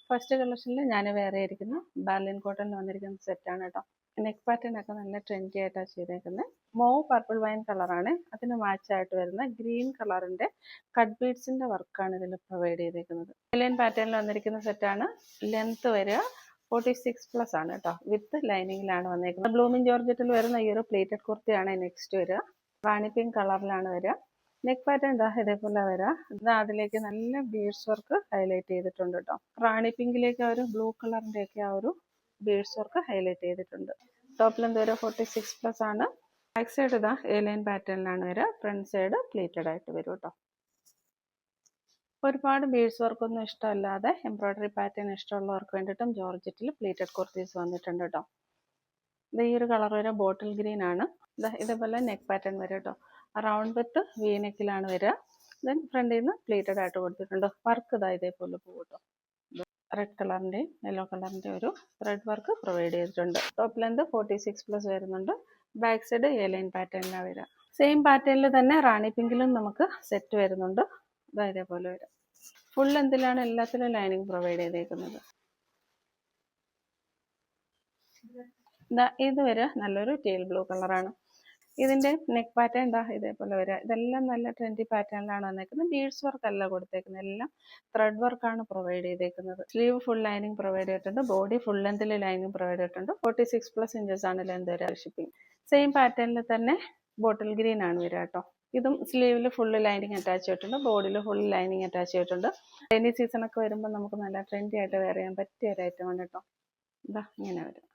First കളക്ഷനിൽ ഞാൻ വേറെ ആയിരിക്കുന്നു ബാർലിൻ കോട്ടണിൽ വന്നിരിക്കുന്ന സെറ്റാണ് കേട്ടോ. നെക്ക് പാറ്റേൺ ഒക്കെ നല്ല ട്രെൻഡി ആയിട്ടാണ് ചെയ്തേക്കുന്നത്. മോവ് പർപ്പിൾ വൈൻ കളറാണ്. അതിന് മാച്ചായിട്ട് വരുന്ന ഗ്രീൻ കളറിന്റെ കട്ട് ബീഡ്സിന്റെ വർക്കാണ് ഇതിൽ പ്രൊവൈഡ് ചെയ്തേക്കുന്നത്. ലൈൻ പാറ്റേണിൽ വന്നിരിക്കുന്ന സെറ്റാണ്. ലെങ്ത് വരിക 46+ ആണ് കേട്ടോ. വിത്ത് ലൈനിങ്ങിലാണ് വന്നേക്കുന്നത്. ബ്ലൂമിങ് ജോർജറ്റിൽ വരുന്ന ഈ ഒരു പ്ലേറ്റഡ് കുർത്തിയാണ് നെക്സ്റ്റ് വരിക. റാണി പിങ്ക് കളറിലാണ് വരിക. നെക്ക് പാറ്റേൺ ഇതാ ഇതേപോലെ വരാം. ഇതാ അതിലേക്ക് നല്ല ബീഡ്സ് വർക്ക് ഹൈലൈറ്റ് ചെയ്തിട്ടുണ്ട് കേട്ടോ. റാണി പിങ്കിലേക്ക് ആ ഒരു ബ്ലൂ കളറിന്റെ ഒക്കെ ആ ഒരു ബീഡ്സ് വർക്ക് ഹൈലൈറ്റ് ചെയ്തിട്ടുണ്ട്. ടോപ്പ് ലെന്ത് വരെ 46+ ആണ്. ബാക്ക് സൈഡ് ഇതാ എ ലൈൻ പാറ്റേണിലാണ് വരിക. ഫ്രണ്ട് സൈഡ് പ്ലേറ്റഡ് ആയിട്ട് വരും കേട്ടോ. ഒരുപാട് ബീഡ്സ് വർക്കൊന്നും ഇഷ്ടമല്ലാതെ എംബ്രോയിഡറി പാറ്റേൺ ഇഷ്ടമുള്ളവർക്ക് വേണ്ടിയിട്ടും ജോർജറ്റിൽ പ്ലേറ്റഡ് കുർത്തീസ് വന്നിട്ടുണ്ട് കേട്ടോ. ഇത് ഈ ഒരു കളർ വരെ ബോട്ടിൽ ഗ്രീൻ ആണ്. ഇതേപോലെ നെക്ക് പാറ്റേൺ വരും കേട്ടോ. റൗണ്ട് വിത്ത് വി നെക്കിലാണ് വരിക. ദെൻ ഫ്രണ്ടിൽ നിന്ന് പ്ലേറ്റഡ് ആയിട്ട് കൊടുത്തിട്ടുണ്ട്. വർക്ക് ഇതാ ഇതേപോലെ പോകും കേട്ടോ. റെഡ് കളറിന്റെയും യെല്ലോ കളറിന്റെ ഒരു ത്രെഡ് വർക്ക് പ്രൊവൈഡ് ചെയ്തിട്ടുണ്ട്. ടോപ്പ് ലെന്ത് 46+ വരുന്നുണ്ട്. ബാക്ക് സൈഡ് എ ലൈൻ പാറ്റേണിലാണ് വരിക. സെയിം പാറ്റേണിൽ തന്നെ റാണി പിങ്കിലും നമുക്ക് സെറ്റ് വരുന്നുണ്ട്. ഇതാ ഇതേപോലെ വരും. ഫുൾ ലെന്തിലാണ് എല്ലാത്തിലും ലൈനിങ് പ്രൊവൈഡ് ചെയ്തേക്കുന്നത്. ഇത് വരെ നല്ലൊരു ടീൽ ബ്ലൂ കളറാണ്. ഇതിന്റെ നെക്ക് പാറ്റേൺ എന്താ ഇതേപോലെ വരിക. ഇതെല്ലാം നല്ല ട്രെൻഡി പാറ്റേണിലാണ് വന്നേക്കുന്നത്. ബീഡ്സ് വർക്ക് അല്ല കൊടുത്തേക്കുന്നത്, എല്ലാം ത്രെഡ് വർക്കാണ് പ്രൊവൈഡ് ചെയ്തേക്കുന്നത്. സ്ലീവ് ഫുൾ ലൈനിങ് പ്രൊവൈഡ് ചെയ്തിട്ടുണ്ട്. ബോഡി ഫുൾ ലെന്തിൽ ലൈനിങ് പ്രൊവൈഡ് ചെയ്തിട്ടുണ്ട്. 46+ ഇഞ്ചസ് ആണ് ലെന്ത് വരിക. ഷിപ്പിംഗ് സെയിം പാറ്റേണിൽ തന്നെ ബോട്ടിൽ ഗ്രീൻ ആണ് വരിക കേട്ടോ. ഇതും സ്ലീവിൽ ഫുള്ള് ലൈനിങ് അറ്റാച്ച് ചെയ്തിട്ടുണ്ട്. ബോഡിയിൽ ഫുൾ ലൈനിങ് അറ്റാച്ച് ചെയ്തിട്ടുണ്ട്. റെയിനി സീസൺ ഒക്കെ വരുമ്പോൾ നമുക്ക് നല്ല ട്രെൻഡി ആയിട്ട് വെയർ ചെയ്യാൻ പറ്റിയ ഒരു ഐറ്റമാണ് കേട്ടോ. ഇതാ ഇങ്ങനെ വരും.